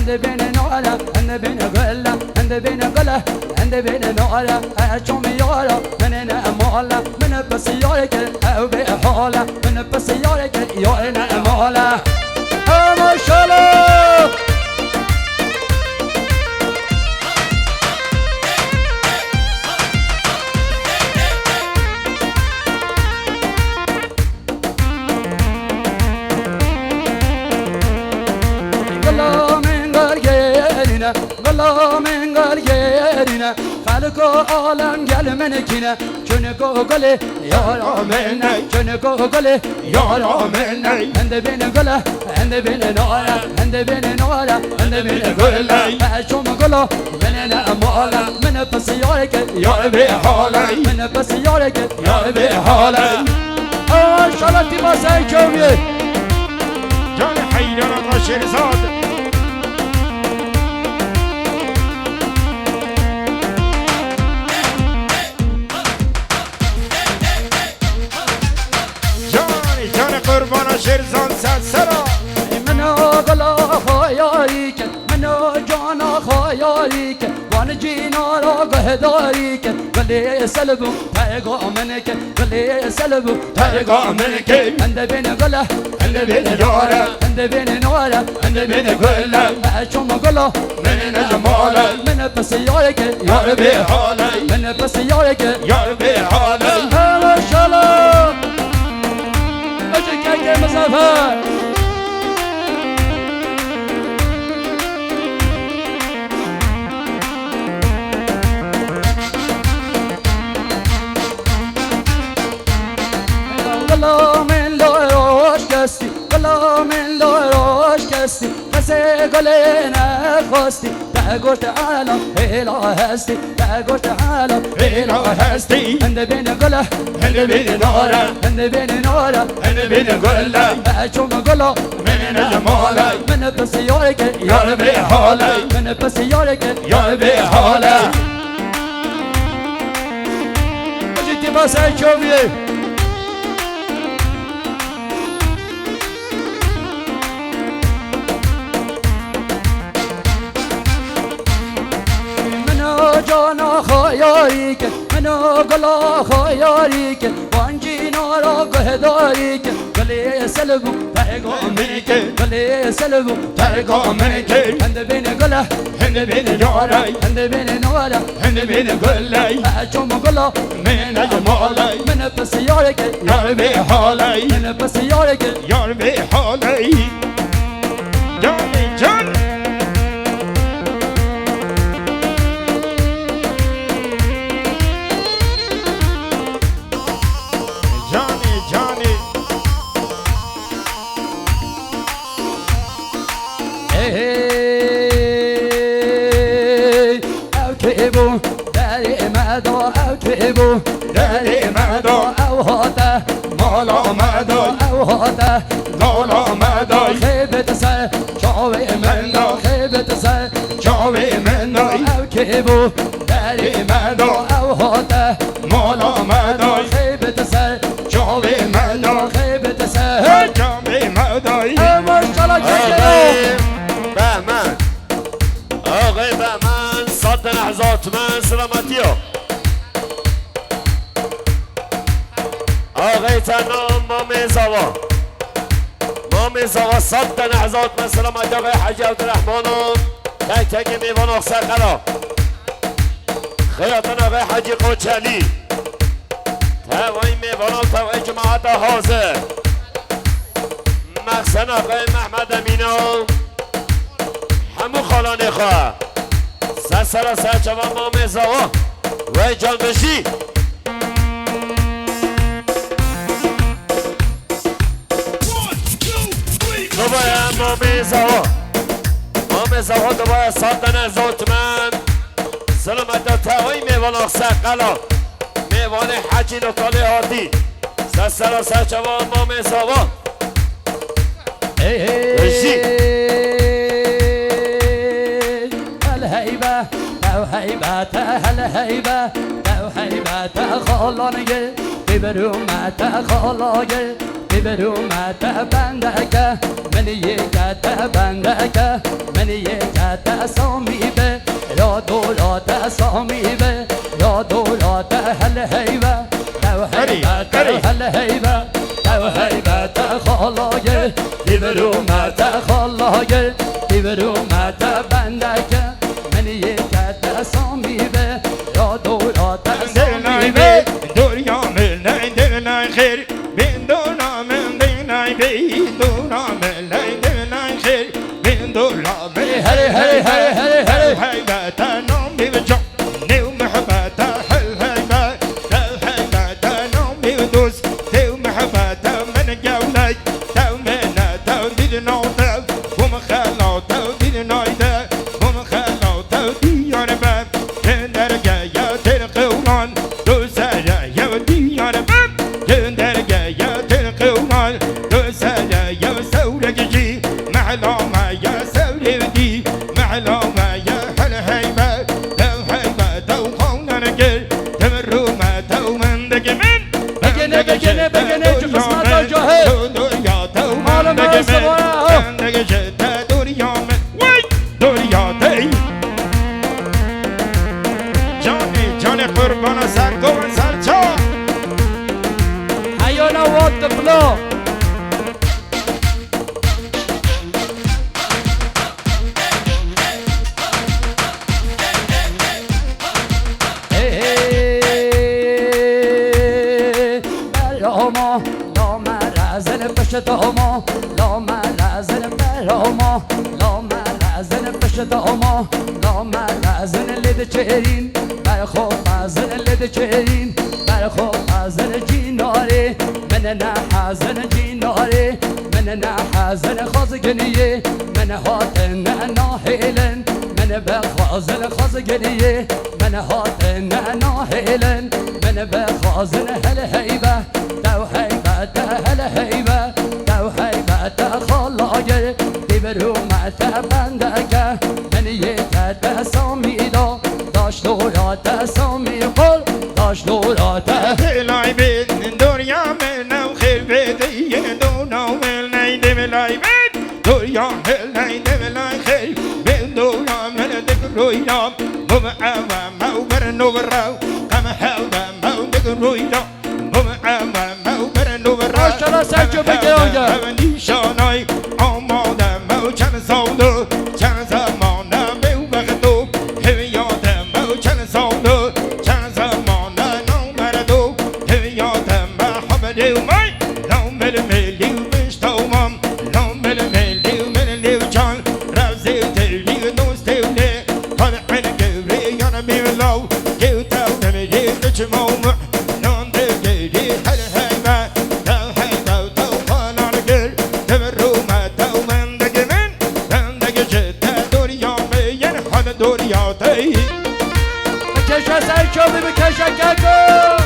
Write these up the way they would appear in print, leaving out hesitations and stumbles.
عند بين نولا عند بين قلة عند بين قلة عند بين نولا أشوم يورا من أنا مولا من بس يورك أو بحولة من بس يورك يورنا مولا ما شاء الله والله من قلقيرنا خالقو عالم قل منكنا جنكو قلي يا منا جنكو قلي يا منا عند بين قله عند بين نولا عند بين نولا عند بين قله اشوم قله من انا مولا من بس يورك يا بحالي من بس يورك يا بحالي ان شاء الله تبقى سايكومي جان حيران رشيرزاد قربان شیرزان سرسرا منو غلا خیاریک منو جانا خیاریک وان جینا را گهداریک گلی سلبو تایگا منک گلی سلبو تایگا منک عند بین غلا عند بین یارا عند بین نورا عند بین غلا اشوم غلا من نجمالا من بس یارک یار به حالی من بس یارک یار به حالی ما شاء الله أجيك مسافة والله من لوش كسي والله من لوش كسي كسي قلنا خوستي تقول تعالى إلى هستي تقول تعالى إلى هستي عند بين قله عند بين نورا عند بين نورا عند بين قله أشوم قله من المولا من بس يورك يا ربي حالي من بس يورك يا ربي حالي جيتي بس أشوفي جانا خیاریک منو گلا خیاریک وانجینا را گهداریک گلی سلبو تایگا منک گلی سلبو تایگا منک عند بین گله عند بین یارا عند بین نورا عند بین گله اشوم گلا من جمالی من بس یارک یار به حالی من بس یارک یار به حالی جانی جان أوكيبو داري مدو أوكيبو داري مدو أو هاته مالا مدو أو هاته مالا مدو خيبة سر شعوي منو خيبة سر شعوي منو أوكيبو داري مدو أو هاته مالا مدو خيبة سر شعوي منو خيبة سر جامي مدو ما شاء الله كده بهمن آقای بهمن صد لحظات من سلامتیو آقای تنام مامی زوا صد لحظات من سلامتی آقای حجی عبدالرحمن تک تک میوان اخسر خلا خیاتن آقای حجی قوچلی توای میوان و توای جماعت حاضر مخصن آقای محمد امینو همو خالانه خواه سر جوان مام زوا و جان بشی دوباره مام زوا دوباره صدن زوتمن سلامت تاوی میوان اخسر قلا میوان حجی لکالی هاتی سر جوان مام زوا بشی الهيبة تو هيبة الهيبة تو هيبة خالانگه ببرومت خالانگه برومت بندک من یکت بندک من یکت سامی به یا دولات سامی به یا دولات هل هیبه تو هیبت هل هیبه تو هیبت خالایه برومت خالایه برومت بندک من یکت سامی به یا دولات سامی به دنیا من دنیا خیر بین دنیا من دنیا بین دنیا من دنیا خیر بین دنیا من هری هری هری هری هری هیبت نامی بجا نیو محبت هل هیبت هیبت نامی دوست نیو محبت من جولای تو من تو دید نوتا بوم خلا تو دید نایده بوم خلا تو دیار بم درگه یا تر قولان دو سر یا دیار بم درگه یا تر قولان دو سر یا سورگی معلومه یا سورگی معلومه یا هل هیبت تو هیبت تو خوننگر تمرومه تو من دگه من بگنه بگنه بگنه چه قسمت جاهه دنیا تو مال من من دگه سبایه من دگه جده دنیا من وی دنیا تی جان قربان سر گوان سر چا حیانا وات بلا براما لا مرزن پشتاما لا مرزن براما لا مرزن پشتاما لا مرزن لد چهرین بر خوب مزن لد چهرین بر خوب مزن جیناره من نه حزن جیناره من نه حزن خازگنیه من هاتن ناهیلن من بخوازن خازگنیه من هاتن ناهیلن من بخوازن هل هیبه تو هیبت هل هیبه تو هیبت خالاگه برومت بندکه من یکت سامیدا داشت دولات سامی قل داشت دولات دلای بین دنیا من نو خیر بدی دنیا من نیده بلای بین دنیا من نیده بلای خیر بین دنیا من دک رویام بوم اوام او بر نو براو قم حوام او دک رویام بوم اوام او بر نو براو ماشاءالله سرجو بگه آنجا نیشانای آمادم او چند سالو چند زمانم او بغدو هویاتم او چند سالو چند زمانم نامردو هویاتم محمد اومای نامل ملیو بشتومم نامل ملیو ملیو چان رازی تلیو نوستیونه خد عین گوری یانم بیولو گوتاو نمیدی نچموم نان دگیری هل هیمه تو هیمه تو خانانگر تبرومه تو من دگه من دگه جده دنیا مین خد دنیا تی بکش سرجو بکش گگو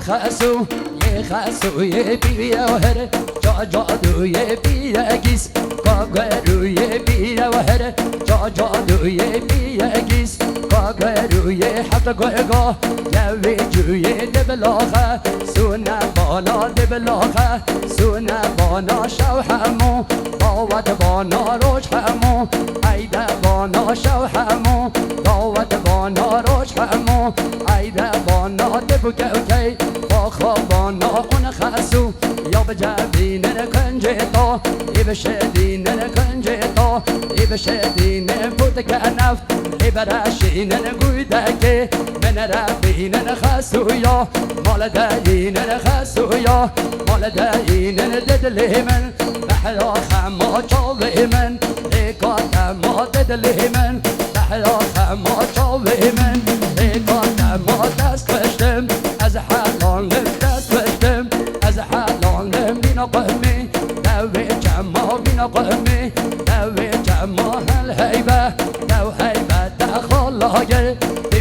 خسو یه خسو یه بیوی هره جا جادو یه بیرگیس کاغر یه بیره و هره جا جادو یه بیرگیس کاغر یه حتی گرگا جوی جوی دبلاخه سونه بانا دبلاخه سونه بانا شو همو داوت بانا روش همو ایده بانا شو همو داوت بانا روش همو ایده بانا دبگه اوکی با خوابانا اون خسو یا به جبین کنجه تا ای به شدین کنجه تا ای به شدین بود کنف ای برشین گویده که من ربین خسو یا مال دین خسو یا مال دین ددلی من بحرا خما چاوی من ای کاتم ما ددلی من بحرا خما چاوی من ای کاتم ما دست کشتم از حالان دست کشتم از حالان بینا قهمی دوی جمع بینا قهمی دوی جمع هل هیبه دو هیبه دخلاگر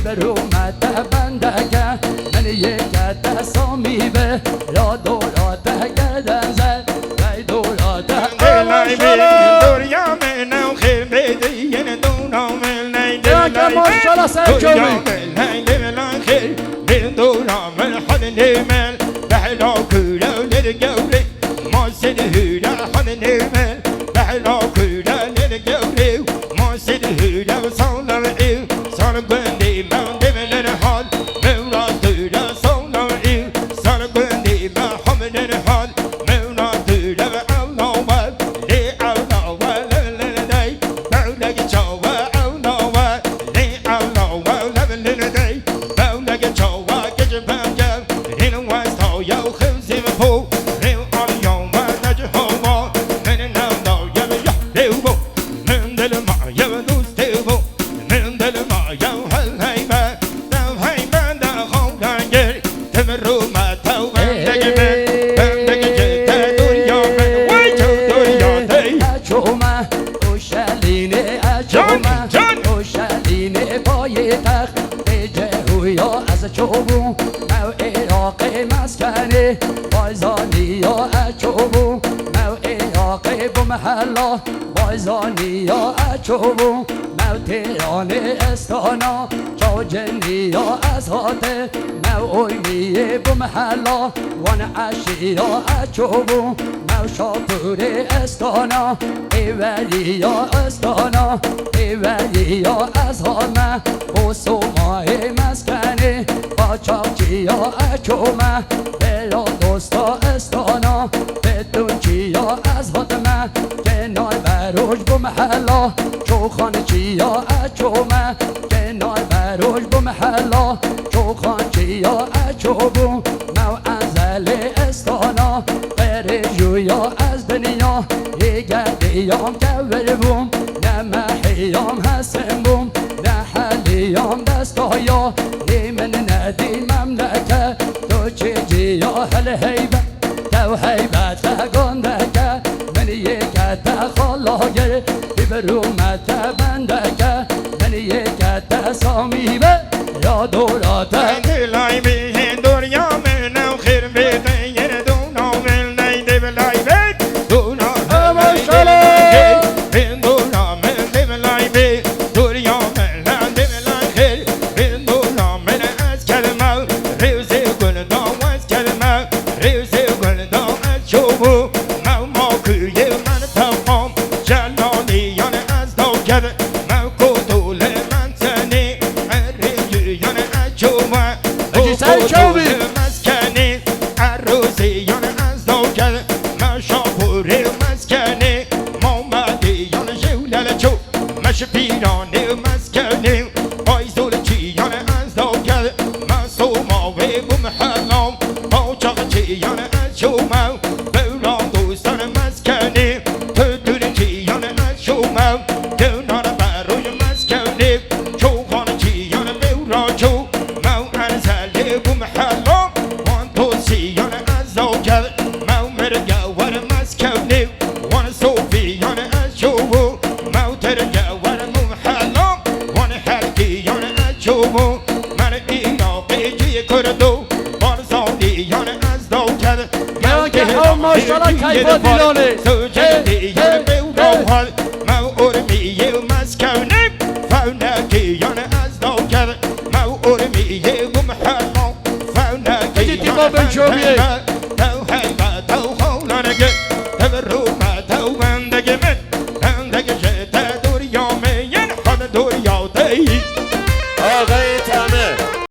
برومت بندگه من من یک سامی به یا دولت گردن زد ای دولت دلای بی دنیا من نو خیر بدین دونا من نی دلای ماشاءالله سرکوبی دلای خیر بین دونا من خود نیمل بحلا کولا لرگولی ما سید هولا خود نیمل بحلا کولا لرگولی ما سید هولا سالم ایو سال گندی من دیمل حال مولا دولا سالم ایو سال گندی من حمل حال مولا دولا چوبو مو عراق مسکنه بایزانی یا چوبو مو عراق بمحلا بایزانی یا چوبو مو تهران استانا چاجنی یا ازهاته مو اوینی بمحلا وان عشی یا چوبو مو شاپور استانا ایولی یا استانا ایولی یا ازهانه و سومای مسکنه چاچی یا اچومه بلا دوستا استانا بدون چی یا از حتمه کنای بروش بمحلا چوخان چی یا اچومه کنای بروش بمحلا چوخان چی یا اچوبو مو انزل استانا برجو یا از دنیا دیگر دیام کور بوم نه محیام هستم بوم نه حلیام دستایا من ندی مملکه تو چیجی یا هل هیبت تو هیبت گندکه من یکت خالاگر ببرومت بندکه من یکت سامی به یا دولت دلای بی دنیا من نو خیر بدین دونا من نی دلای بی دونا ماشاءالله بین دونا من دلای بی دنیا من دلای خیر بین دونا من از کلمه ریزی گل دام از کلمه ریزی گل دام از چوبو ما کوی من تمام جلانیان از دوکر ما کدول من تنی ریجیان از چوبو سرکوبی مسکنی عروسیان از دوکر ما شاپور مسکنی ما مدیان جولل چو مش پیران مسکنی بایزول چیان از دوکر ما سوماوی بمحلام با چاق چیان از شومو بوران دوستان مسکنی تو دور چیان از شومو دونان بروی مسکنی چوخان چیان بوران چو مو ارزل بمحلام وان توسیان از دوکر مو مرگوار مسکنی وان صوفیان از شومو مو ترگوار ممحلام وان حرکیان از شومو من ایراقی جوی کردو بارزانیان از دوکر ماشاءالله کیفا دیلانه سوجندیان بوراوال مو ارمیه مسکنی فونکیان از دوکر مو ارمیه بمحلام فونکیان دیدی با بنجومیه